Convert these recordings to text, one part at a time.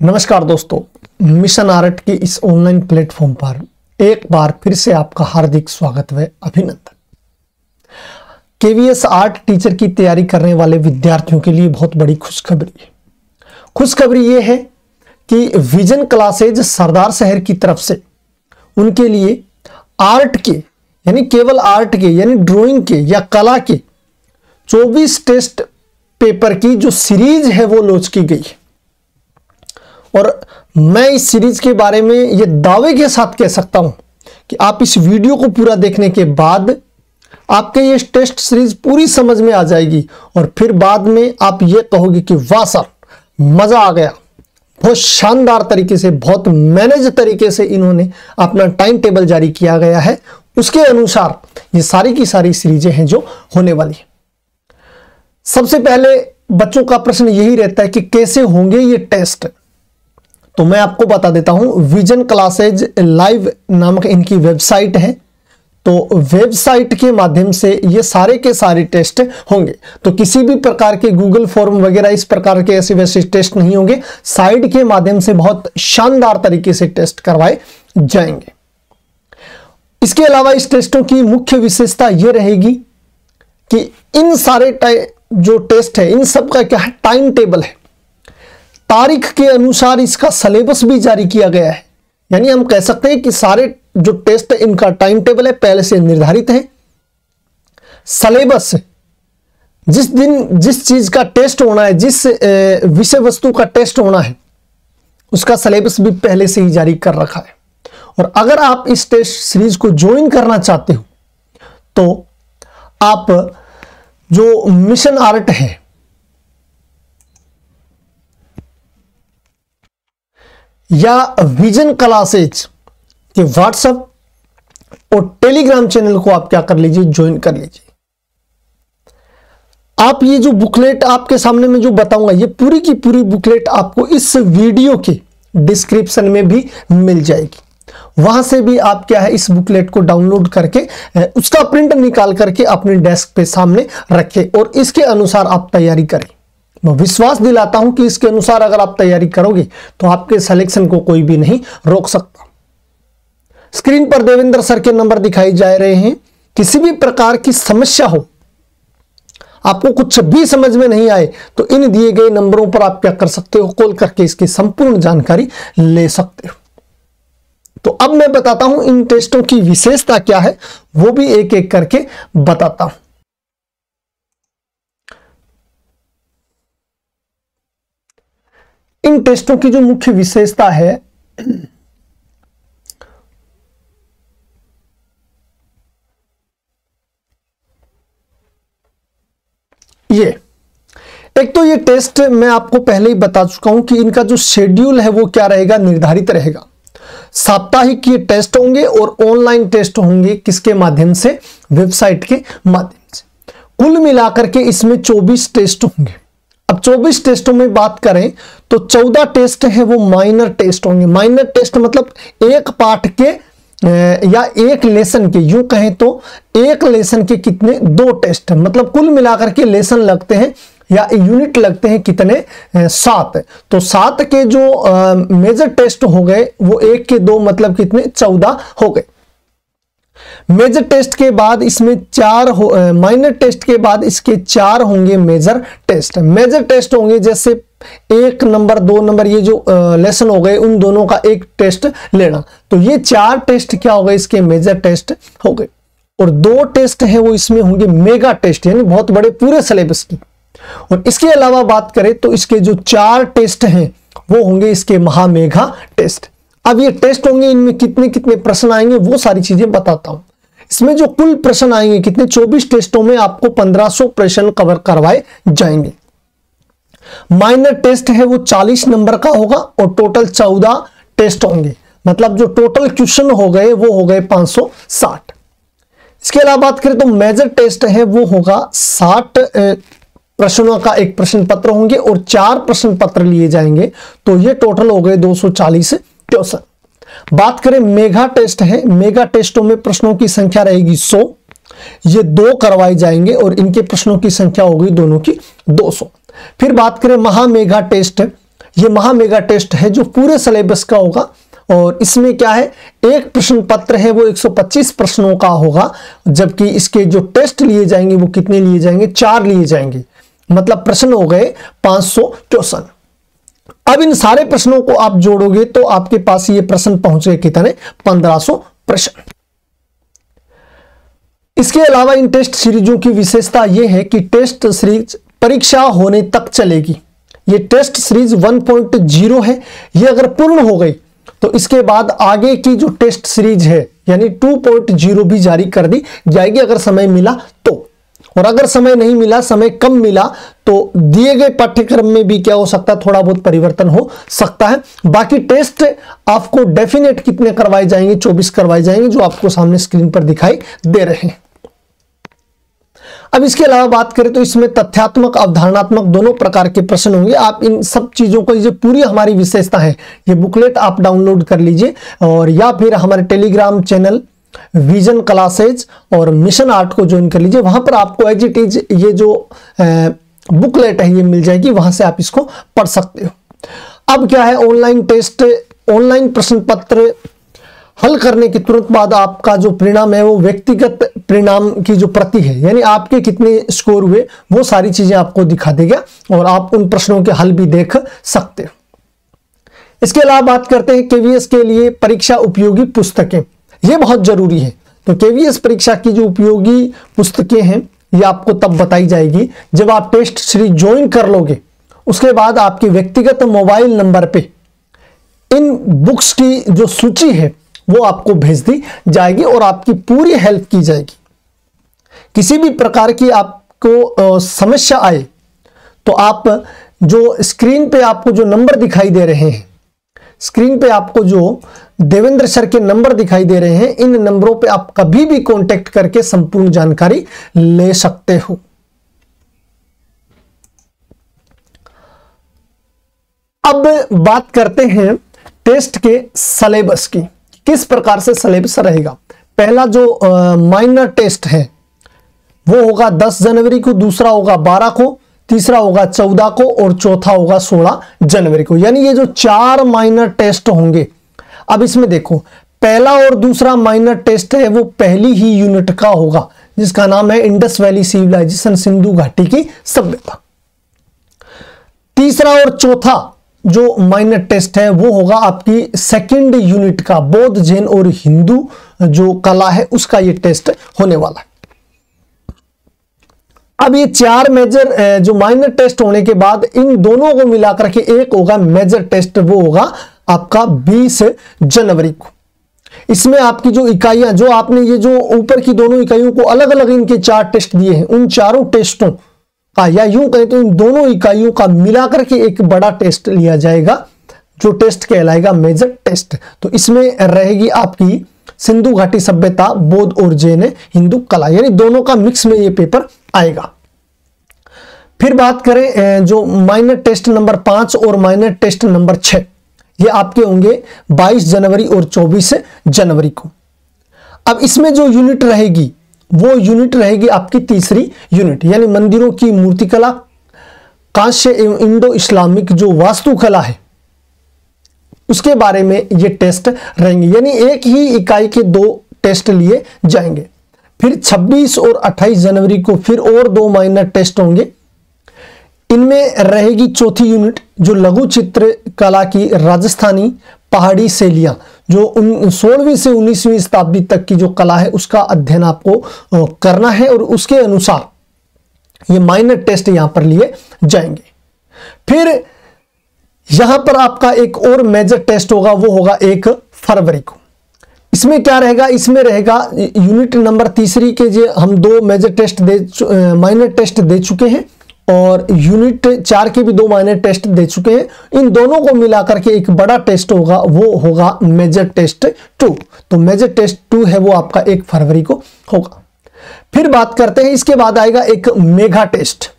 नमस्कार दोस्तों, mission art के इस ऑनलाइन प्लेटफॉर्म पर एक बार फिर से आपका हार्दिक स्वागत व अभिनंदन। केवीएस आर्ट टीचर की तैयारी करने वाले विद्यार्थियों के लिए बहुत बड़ी खुशखबरी है। खुशखबरी यह है कि विजन क्लासेज सरदार शहर की तरफ से उनके लिए आर्ट के यानी केवल आर्ट के यानी ड्राइंग के या कला के 24 टेस्ट पेपर की जो सीरीज है वो लॉन्च की गई है। और मैं इस सीरीज के बारे में ये दावे के साथ कह सकता हूं कि आप इस वीडियो को पूरा देखने के बाद आपके ये टेस्ट सीरीज पूरी समझ में आ जाएगी और फिर बाद में आप ये कहोगे कि वाह सर, मजा आ गया। बहुत शानदार तरीके से, बहुत मैनेज तरीके से इन्होंने अपना टाइम टेबल जारी किया गया है। उसके अनुसार ये सारी की सारी सीरीजें हैं जो होने वाली है। सबसे पहले बच्चों का प्रश्न यही रहता है कि कैसे होंगे ये टेस्ट। तो मैं आपको बता देता हूं, विजन क्लासेज लाइव नामक इनकी वेबसाइट है। तो वेबसाइट के माध्यम से ये सारे के सारे टेस्ट होंगे। तो किसी भी प्रकार के गूगल फॉर्म वगैरह इस प्रकार के ऐसे वैसे टेस्ट नहीं होंगे। साइट के माध्यम से बहुत शानदार तरीके से टेस्ट करवाए जाएंगे। इसके अलावा इस टेस्टों की मुख्य विशेषता यह रहेगी कि इन सारे जो टेस्ट है इन सब का क्या है, टाइम टेबल है। तारीख के अनुसार इसका सिलेबस भी जारी किया गया है। यानी हम कह सकते हैं कि सारे जो टेस्ट है इनका टाइम टेबल है, पहले से निर्धारित है। सिलेबस जिस दिन जिस चीज का टेस्ट होना है, जिस विषय वस्तु का टेस्ट होना है, उसका सिलेबस भी पहले से ही जारी कर रखा है। और अगर आप इस टेस्ट सीरीज को ज्वाइन करना चाहते हो तो आप जो मिशन आर्ट है या विजन क्लासेज के व्हाट्सएप और टेलीग्राम चैनल को आप क्या कर लीजिए, ज्वाइन कर लीजिए। आप ये जो बुकलेट आपके सामने में जो बताऊंगा, ये पूरी की पूरी बुकलेट आपको इस वीडियो के डिस्क्रिप्शन में भी मिल जाएगी। वहां से भी आप क्या है, इस बुकलेट को डाउनलोड करके उसका प्रिंट निकाल करके अपने डेस्क पे सामने रखें और इसके अनुसार आप तैयारी करें। मैं विश्वास दिलाता हूं कि इसके अनुसार अगर आप तैयारी करोगे तो आपके सिलेक्शन को कोई भी नहीं रोक सकता। स्क्रीन पर देवेंद्र सर के नंबर दिखाई जा रहे हैं। किसी भी प्रकार की समस्या हो, आपको कुछ भी समझ में नहीं आए तो इन दिए गए नंबरों पर आप क्या कर सकते हो, कॉल करके इसकी संपूर्ण जानकारी ले सकते हो। तो अब मैं बताता हूं इन टेस्टों की विशेषता क्या है, वो भी एक एक करके बताता हूं। इन टेस्टों की जो मुख्य विशेषता है, ये एक तो ये टेस्ट मैं आपको पहले ही बता चुका हूं कि इनका जो शेड्यूल है वो क्या रहेगा, निर्धारित रहेगा। साप्ताहिक ये टेस्ट होंगे और ऑनलाइन टेस्ट होंगे। किसके माध्यम से? वेबसाइट के माध्यम से। कुल मिलाकर के इसमें 24 टेस्ट होंगे। अब 24 टेस्टों में बात करें तो 14 टेस्ट है वो माइनर टेस्ट होंगे। माइनर टेस्ट मतलब एक पाठ के या एक लेसन के, यूं कहें तो एक लेसन के कितने, 2 टेस्ट, मतलब कुल मिलाकर के लेसन लगते हैं या यूनिट लगते हैं कितने, 7। तो 7 के जो मेजर टेस्ट हो गए वो 1 के 2 मतलब कितने, 14 हो गए। मेजर टेस्ट के बाद इसमें 4 माइनर टेस्ट के बाद इसके 4 होंगे मेजर टेस्ट। मेजर टेस्ट होंगे जैसे 1 नंबर 2 नंबर, ये जो लेसन हो गए उन दोनों का एक टेस्ट लेना। तो ये 4 टेस्ट क्या हो गए, इसके मेजर टेस्ट हो गए। और 2 टेस्ट है वो इसमें होंगे मेगा टेस्ट, यानी बहुत बड़े पूरे सिलेबस की। और इसके अलावा बात करें तो इसके जो 4 टेस्ट हैं वो होंगे इसके महामेगा टेस्ट। अब ये टेस्ट होंगे, इनमें कितने कितने प्रश्न आएंगे वो सारी चीजें बताता हूं। इसमें जो कुल प्रश्न आएंगे कितने, 24 टेस्टों में आपको 1500 प्रश्न कवर करवाए जाएंगे। माइनर टेस्ट है वो 40 नंबर का होगा और टोटल 14 टेस्ट होंगे, मतलब जो टोटल क्वेश्चन हो गए वो हो गए 560। इसके अलावा बात करें तो मेजर टेस्ट है वो होगा 60 प्रश्नों का एक प्रश्न पत्र होंगे और 4 प्रश्न पत्र लिए जाएंगे। तो ये टोटल हो गए 240 क्वेश्चन। बात करें मेगा टेस्ट है, मेगा टेस्टों में प्रश्नों की संख्या रहेगी 100। ये 2 करवाए जाएंगे और इनके प्रश्नों की संख्या होगी दोनों की 200। फिर बात करें महामेगा टेस्ट, ये महा मेगा टेस्ट है जो पूरे सिलेबस का होगा। और इसमें क्या है, एक प्रश्न पत्र है वो 125 प्रश्नों का होगा, जबकि इसके जो टेस्ट लिए जाएंगे वो कितने लिए जाएंगे, 4 लिए जाएंगे। मतलब प्रश्न हो गए 564। अब इन सारे प्रश्नों को आप जोड़ोगे तो आपके पास ये प्रश्न पहुंचे कितने, 1500 प्रश्न। इसके अलावा इन टेस्ट सीरीजों की विशेषता यह है कि टेस्ट सीरीज परीक्षा होने तक चलेगी। ये टेस्ट सीरीज 1.0 है, ये अगर पूर्ण हो गई तो इसके बाद आगे की जो टेस्ट सीरीज है यानी 2.0 भी जारी कर दी जाएगी अगर समय मिला तो। और अगर समय नहीं मिला, समय कम मिला, तो दिए गए पाठ्यक्रम में भी क्या हो सकता है, थोड़ा बहुत परिवर्तन हो सकता है। बाकी टेस्ट आपको डेफिनेट कितने करवाए जाएंगे, 24 करवाए जाएंगे, जो आपको सामने स्क्रीन पर दिखाई दे रहे हैं। अब इसके अलावा बात करें तो इसमें तथ्यात्मक अवधारणात्मक दोनों प्रकार के प्रश्न होंगे। आप इन सब चीजों को, ये पूरी हमारी विशेषता है, ये बुकलेट आप डाउनलोड कर लीजिए और या फिर हमारे टेलीग्राम चैनल विजन क्लासेज और मिशन आर्ट को ज्वाइन कर लीजिए। वहां पर आपको एज इट इज ये जो बुकलेट है ये मिल जाएगी, वहां से आप इसको पढ़ सकते हो। अब क्या है, ऑनलाइन टेस्ट, ऑनलाइन प्रश्न पत्र हल करने के तुरंत बाद आपका जो परिणाम है वो व्यक्तिगत परिणाम की जो प्रति है, यानी आपके कितने स्कोर हुए, वो सारी चीजें आपको दिखा देगा और आप उन प्रश्नों के हल भी देख सकते हो। इसके अलावा बात करते हैं केवीएस के लिए परीक्षा उपयोगी पुस्तकें। ये बहुत जरूरी है। तो केवीएस परीक्षा की जो उपयोगी पुस्तकें हैं ये आपको तब बताई जाएगी जब आप टेस्ट सीरीज ज्वाइन कर लोगे। उसके बाद आपके व्यक्तिगत मोबाइल नंबर पे इन बुक्स की जो सूची है वो आपको भेज दी जाएगी और आपकी पूरी हेल्प की जाएगी। किसी भी प्रकार की आपको समस्या आए तो आप जो स्क्रीन पे आपको जो नंबर दिखाई दे रहे हैं, स्क्रीन पे आपको जो देवेंद्र सर के नंबर दिखाई दे रहे हैं, इन नंबरों पे आप कभी भी कांटेक्ट करके संपूर्ण जानकारी ले सकते हो। अब बात करते हैं टेस्ट के सिलेबस की, किस प्रकार से सिलेबस रहेगा। पहला जो माइनर टेस्ट है वो होगा 10 जनवरी को, दूसरा होगा 12 को, तीसरा होगा 14 को और चौथा होगा 16 जनवरी को। यानी ये जो 4 माइनर टेस्ट होंगे। अब इसमें देखो, पहला और दूसरा माइनर टेस्ट है वो पहली ही यूनिट का होगा जिसका नाम है इंडस वैली सिविलाइजेशन, सिंधु घाटी की सभ्यता। तीसरा और चौथा जो माइनर टेस्ट है वो होगा आपकी सेकंड यूनिट का, बौद्ध, जैन और हिंदू जो कला है उसका ये टेस्ट होने वाला है। अब ये 4 मेजर जो माइनर टेस्ट होने के बाद इन दोनों को मिलाकर के एक होगा मेजर टेस्ट, वो होगा आपका 20 जनवरी को। इसमें आपकी जो इकाइयां, जो आपने ये जो ऊपर की दोनों इकाइयों को अलग अलग इनके 4 टेस्ट दिए हैं, उन चारों टेस्टों का या यूं कहें तो इन दोनों इकाइयों का मिलाकर के एक बड़ा टेस्ट लिया जाएगा जो टेस्ट कहलाएगा मेजर टेस्ट। तो इसमें रहेगी आपकी सिंधु घाटी सभ्यता, बौद्ध और जैन हिंदू कला, यानी दोनों का मिक्स में ये पेपर आएगा। फिर बात करें जो माइनर टेस्ट नंबर 5 और माइनर टेस्ट नंबर 6, ये आपके होंगे 22 जनवरी और 24 जनवरी को। अब इसमें जो यूनिट रहेगी वो यूनिट रहेगी आपकी तीसरी यूनिट, यानी मंदिरों की मूर्तिकला, कांस्य एवं इंडो इस्लामिक जो वास्तुकला है उसके बारे में ये टेस्ट रहेंगे। यानी एक ही इकाई के 2 टेस्ट लिए जाएंगे। फिर 26 और 28 जनवरी को फिर और 2 माइनर टेस्ट होंगे। इनमें रहेगी चौथी यूनिट जो लघु चित्र कला की राजस्थानी पहाड़ी शैलियां, जो 16वीं से 19वीं शताब्दी तक की जो कला है उसका अध्ययन आपको करना है और उसके अनुसार ये माइनर टेस्ट यहां पर लिए जाएंगे। फिर यहां पर आपका एक और मेजर टेस्ट होगा, वो होगा 1 फरवरी को। इसमें क्या रहेगा, इसमें रहेगा यूनिट नंबर तीसरी के जो हम 2 मेजर टेस्ट माइनर टेस्ट दे चुके हैं और यूनिट 4 के भी 2 माइनर टेस्ट दे चुके हैं। इन दोनों को मिलाकर के एक बड़ा टेस्ट होगा, वो होगा मेजर टेस्ट 2। तो मेजर टेस्ट 2 है वो आपका 1 फरवरी को होगा। फिर बात करते हैं, इसके बाद आएगा एक मेगा टेस्ट,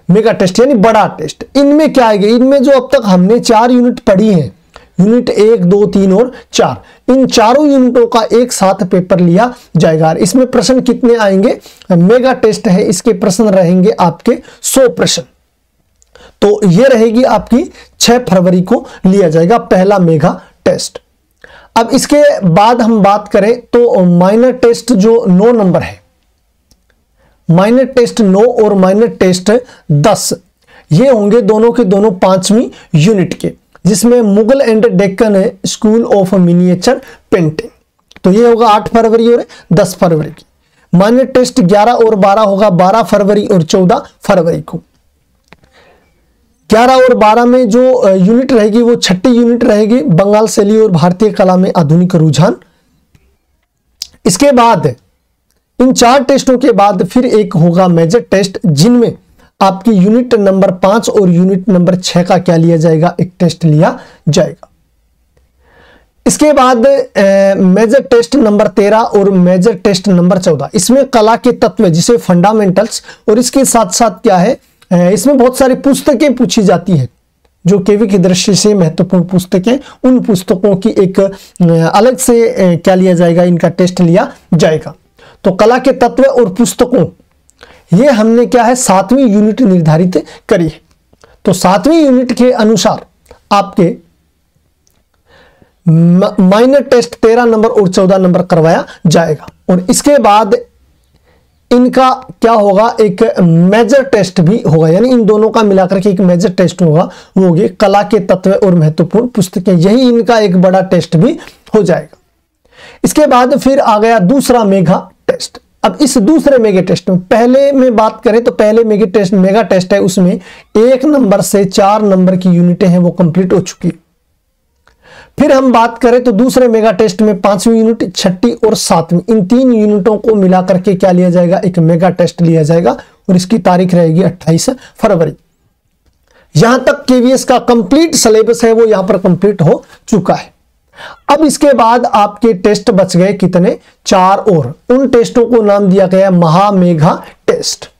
मेगा टेस्ट यानी बड़ा टेस्ट। इनमें क्या आएगा, इनमें जो अब तक हमने 4 यूनिट पढ़ी हैं, यूनिट 1, 2, 3 और 4, इन चारों यूनिटों का एक साथ पेपर लिया जाएगा। इसमें प्रश्न कितने आएंगे, मेगा टेस्ट है, इसके प्रश्न रहेंगे आपके 100 प्रश्न। तो ये रहेगी आपकी 6 फरवरी को लिया जाएगा पहला मेगा टेस्ट। अब इसके बाद हम बात करें तो माइनर टेस्ट जो 9 नंबर है, माइनर टेस्ट 9 और माइनर टेस्ट 10, ये होंगे दोनों के दोनों 5वीं यूनिट के, जिसमें Mughal and Deccan school of miniature painting, तो ये होगा 8 फरवरी और 10 फरवरी की। माइनर टेस्ट 11 और 12 होगा 12 फरवरी और 14 फरवरी को। 11 और 12 में जो यूनिट रहेगी वो 6ठी यूनिट रहेगी, बंगाल शैली और भारतीय कला में आधुनिक रुझान। इसके बाद इन 4 टेस्टों के बाद फिर एक होगा मेजर टेस्ट, जिनमें आपकी यूनिट नंबर 5 और यूनिट नंबर 6 का क्या लिया जाएगा, एक टेस्ट लिया जाएगा। इसके बाद मेजर टेस्ट नंबर 13 और मेजर टेस्ट नंबर 14, इसमें कला के तत्व जिसे फंडामेंटल्स, और इसके साथ साथ क्या है, इसमें बहुत सारी पुस्तकें पूछी जाती हैं जो केवी की दृष्टि से महत्वपूर्ण पुस्तकें, उन पुस्तकों की एक अलग से क्या लिया जाएगा, इनका टेस्ट लिया जाएगा। तो कला के तत्व और पुस्तकों, ये हमने क्या है 7वीं यूनिट निर्धारित करी है। तो 7वीं यूनिट के अनुसार आपके माइनर टेस्ट 13 नंबर और 14 नंबर करवाया जाएगा, और इसके बाद इनका क्या होगा, एक मेजर टेस्ट भी होगा, यानी इन दोनों का मिलाकर के एक मेजर टेस्ट होगा, वो होगी कला के तत्व और महत्वपूर्ण पुस्तकें, यही इनका एक बड़ा टेस्ट भी हो जाएगा। इसके बाद फिर आ गया दूसरा मेगा टेस्ट। अब इस दूसरे मेगा टेस्ट में पहले में बात करें तो पहले मेगा टेस्ट है, उसमें 1 नंबर से 4 नंबर की यूनिटें हैं वो कंप्लीट हो चुकी। फिर हम बात करें तो दूसरे मेगा टेस्ट में 5वीं यूनिट, 6ठी और 7वीं, इन 3 यूनिटों को मिलाकर के क्या लिया जाएगा, एक मेगा टेस्ट लिया जाएगा, और इसकी तारीख रहेगी 28 फरवरी। यहां तक केवीएस का कंप्लीट सिलेबस है वो यहां पर कंप्लीट हो चुका है। अब इसके बाद आपके टेस्ट बच गए कितने, 4 और। उन टेस्टों को नाम दिया गया महा मेगा टेस्ट।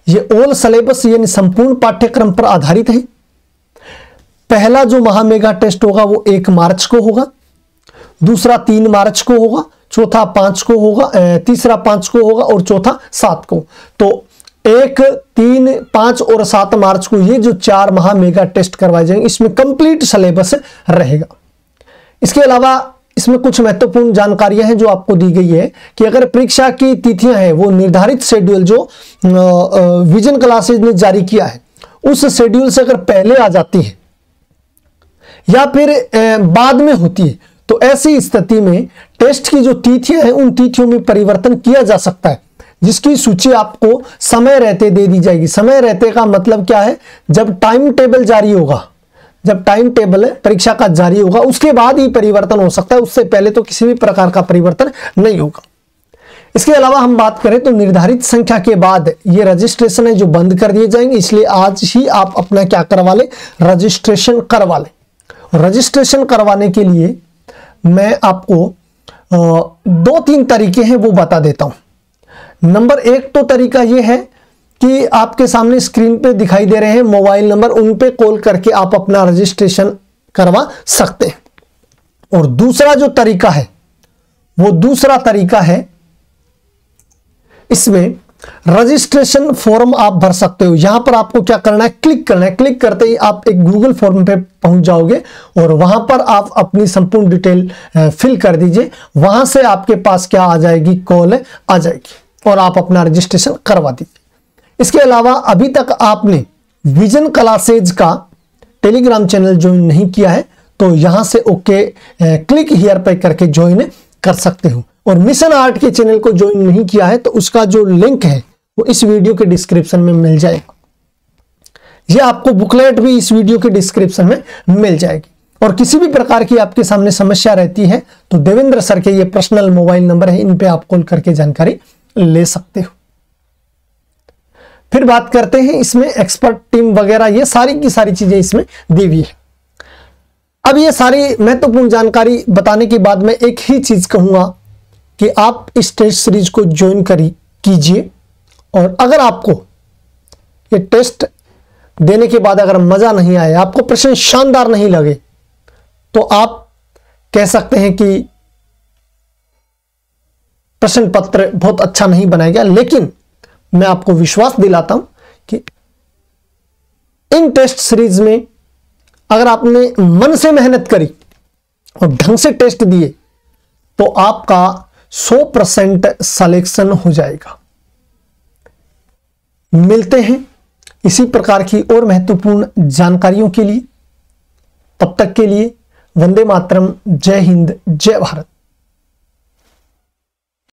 ये ऑल सिलेबस यानी संपूर्ण पाठ्यक्रम पर आधारित है। पहला जो महा मेगा टेस्ट होगा वो 1 मार्च को होगा, दूसरा 3 मार्च को होगा, चौथा 5 को होगा, तीसरा 5 को होगा और चौथा 7 को। तो 1, 3, 5 और 7 मार्च को ये जो 4 महा मेगा टेस्ट करवाए जाएंगे, इसमें कंप्लीट सिलेबस रहेगा। इसके अलावा इसमें कुछ महत्वपूर्ण जानकारियां हैं जो आपको दी गई है कि अगर परीक्षा की तिथियां हैं वो निर्धारित शेड्यूल जो विजन क्लासेज ने जारी किया है उस शेड्यूल से अगर पहले आ जाती है या फिर बाद में होती है, तो ऐसी स्थिति में टेस्ट की जो तिथियां हैं उन तिथियों में परिवर्तन किया जा सकता है, जिसकी सूची आपको समय रहते दे दी जाएगी। समय रहते का मतलब क्या है, जब टाइम टेबल जारी होगा, जब टाइम टेबल परीक्षा का जारी होगा उसके बाद ही परिवर्तन हो सकता है, उससे पहले तो किसी भी प्रकार का परिवर्तन नहीं होगा। इसके अलावा हम बात करें तो निर्धारित संख्या के बाद ये रजिस्ट्रेशन है जो बंद कर दिए जाएंगे, इसलिए आज ही आप अपना क्या करवा ले, रजिस्ट्रेशन करवा ले। रजिस्ट्रेशन करवाने के लिए मैं आपको 2-3 तरीके हैं वो बता देता हूं। नंबर 1 तो तरीका ये है कि आपके सामने स्क्रीन पे दिखाई दे रहे हैं मोबाइल नंबर, उन पे कॉल करके आप अपना रजिस्ट्रेशन करवा सकते हैं। और दूसरा जो तरीका है वो दूसरा तरीका है, इसमें रजिस्ट्रेशन फॉर्म आप भर सकते हो। यहां पर आपको क्या करना है, क्लिक करना है। क्लिक करते ही आप एक गूगल फॉर्म पे पहुंच जाओगे और वहां पर आप अपनी संपूर्ण डिटेल फिल कर दीजिए। वहां से आपके पास क्या आ जाएगी, कॉल आ जाएगी और आप अपना रजिस्ट्रेशन करवा दीजिए। इसके अलावा अभी तक आपने विजन क्लासेज का टेलीग्राम चैनल ज्वाइन नहीं किया है तो यहां से ओके क्लिक हियर पे करके ज्वाइन कर सकते हो। और मिशन आर्ट के चैनल को ज्वाइन नहीं किया है तो उसका जो लिंक है वो इस वीडियो के डिस्क्रिप्शन में मिल जाएगा। ये आपको बुकलेट भी इस वीडियो के डिस्क्रिप्शन में मिल जाएगी। और किसी भी प्रकार की आपके सामने समस्या रहती है तो देवेंद्र सर के ये पर्सनल मोबाइल नंबर है, इन पे आप कॉल करके जानकारी ले सकते हो। फिर बात करते हैं इसमें एक्सपर्ट टीम वगैरह, ये सारी की सारी चीजें इसमें दी हुई है। अब ये सारी महत्वपूर्ण जानकारी बताने के बाद मैं एक ही चीज कहूंगा कि आप इस टेस्ट सीरीज को ज्वाइन कीजिए, और अगर आपको ये टेस्ट देने के बाद अगर मजा नहीं आया, आपको प्रश्न शानदार नहीं लगे, तो आप कह सकते हैं कि प्रश्न पत्र बहुत अच्छा नहीं बनाया गया। लेकिन मैं आपको विश्वास दिलाता हूं कि इन टेस्ट सीरीज में अगर आपने मन से मेहनत करी और ढंग से टेस्ट दिए तो आपका 100% सिलेक्शन हो जाएगा। मिलते हैं इसी प्रकार की और महत्वपूर्ण जानकारियों के लिए। तब तक के लिए वंदे मातरम, जय हिंद, जय भारत।